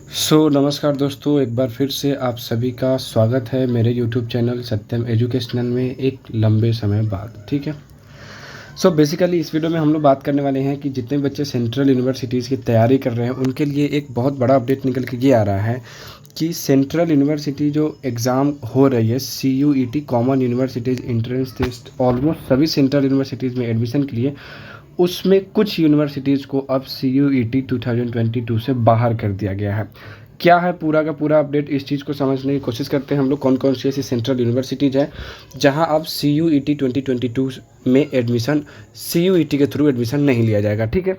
नमस्कार दोस्तों, एक बार फिर से आप सभी का स्वागत है मेरे यूट्यूब चैनल सत्यम एजुकेशनल में एक लंबे समय बाद। ठीक है। बेसिकली इस वीडियो में हम लोग बात करने वाले हैं कि जितने बच्चे सेंट्रल यूनिवर्सिटीज़ की तैयारी कर रहे हैं उनके लिए एक बहुत बड़ा अपडेट निकल के ये आ रहा है कि सेंट्रल यूनिवर्सिटी जो एग्ज़ाम हो रही है CUET common universities entrance test almost सभी सेंट्रल यूनिवर्सिटीज़ में एडमिशन के लिए, उसमें कुछ यूनिवर्सिटीज़ को अब CUET 2022 से बाहर कर दिया गया है। क्या है पूरा का पूरा अपडेट, इस चीज़ को समझने की कोशिश करते हैं हम लोग। कौन कौन सी ऐसी सेंट्रल यूनिवर्सिटीज़ हैं जहां अब CUET 2022 में एडमिशन CUET के थ्रू एडमिशन नहीं लिया जाएगा। ठीक है।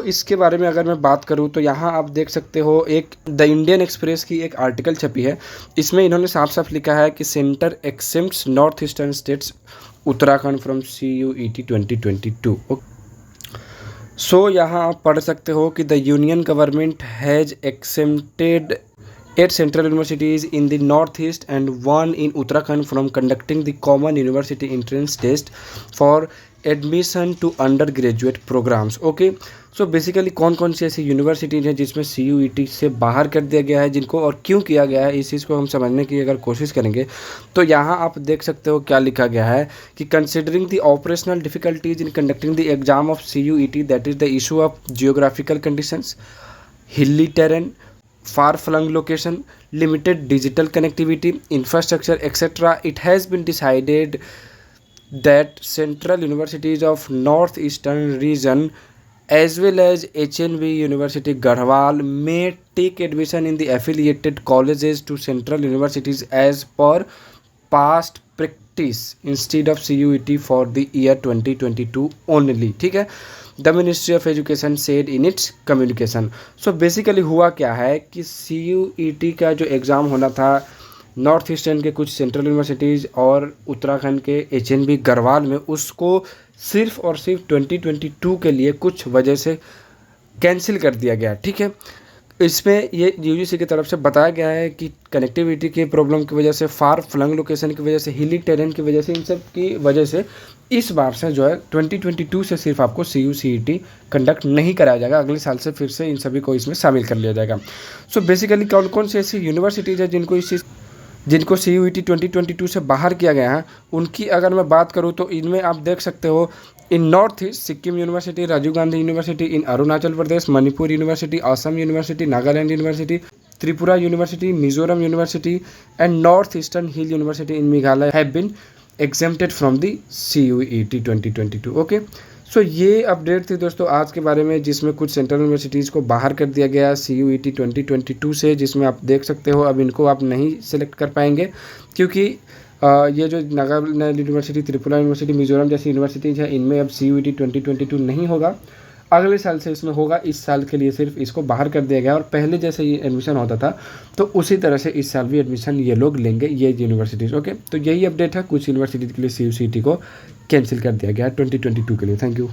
इसके बारे में अगर मैं बात करूं तो यहां आप देख सकते हो, एक द इंडियन एक्सप्रेस की एक आर्टिकल छपी है। इसमें इन्होंने साफ साफ लिखा है कि centre exempts north eastern states Uttarakhand from CUET 2022। यहाँ आप पढ़ सकते हो कि the union government has exempted 8 central universities in the northeast and 1 in Uttarakhand from conducting the common university entrance test for admission to undergraduate programs. Okay. Basically कौन कौन सी ऐसी universities हैं जिसमें CUET से बाहर कर दिया गया है, जिनको और क्यों किया गया है, इस चीज़ को हम समझने की अगर कोशिश करेंगे तो यहाँ आप देख सकते हो क्या लिखा गया है कि considering the operational difficulties in conducting the exam of CUET, that is the issue of geographical conditions, हिली terrain, far flung location, limited digital connectivity, infrastructure, etc. It has been decided that central universities of northeastern region as well as HNV University Garhwal may take admission in the affiliated colleges to central universities as per past practice instead of CUET for the year 2022 only. ठीक है। The ministry of education said in its communication. Basically हुआ क्या है कि CUET का जो exam होना था नॉर्थ ईस्टर्न के कुछ सेंट्रल यूनिवर्सिटीज़ और उत्तराखंड के HNV गढ़वाल में, उसको सिर्फ और सिर्फ 2022 के लिए कुछ वजह से कैंसिल कर दिया गया। ठीक है। इसमें ये UGC की तरफ से बताया गया है कि कनेक्टिविटी की प्रॉब्लम की वजह से, फार फ्लंग लोकेशन की वजह से, हिली टेरेन की वजह से, इन सब की वजह से इस बार से जो है 2022 से सिर्फ आपको CUET कंडक्ट नहीं कराया जाएगा। अगले साल से फिर से इन सभी को इसमें शामिल कर लिया जाएगा। बेसिकली कौन कौन सी ऐसी यूनिवर्सिटीज़ है जिनको CUET 2022 से बाहर किया गया है, उनकी अगर मैं बात करूँ तो इनमें आप देख सकते हो, in North East Sikkim University, Rajiv Gandhi University in Arunachal Pradesh, Manipur University, Assam University, Nagaland University, Tripura University, Mizoram University and North Eastern Hill University in Meghalaya have been exempted from the CUET 2022। Okay. ये अपडेट थी दोस्तों आज के बारे में, जिसमें कुछ सेंट्रल यूनिवर्सिटीज़ को बाहर कर दिया गया CUET 2022 से, जिसमें आप देख सकते हो अब इनको आप नहीं सेलेक्ट कर पाएंगे क्योंकि ये जो नागालैंड यूनिवर्सिटी, त्रिपुरा यूनिवर्सिटी, मिजोरम जैसी यूनिवर्सिटीज़ हैं, इनमें अब CUET 2022 नहीं होगा। अगले साल से इसमें होगा। इस साल के लिए सिर्फ इसको बाहर कर दिया गया और पहले जैसे ये एडमिशन होता था तो उसी तरह से इस साल भी एडमिशन ये लोग लेंगे, ये यूनिवर्सिटीज़। ओके। यही अपडेट है। कुछ यूनिवर्सिटी के लिए CUET को कैंसिल कर दिया गया है 2022 के लिए। Thank you.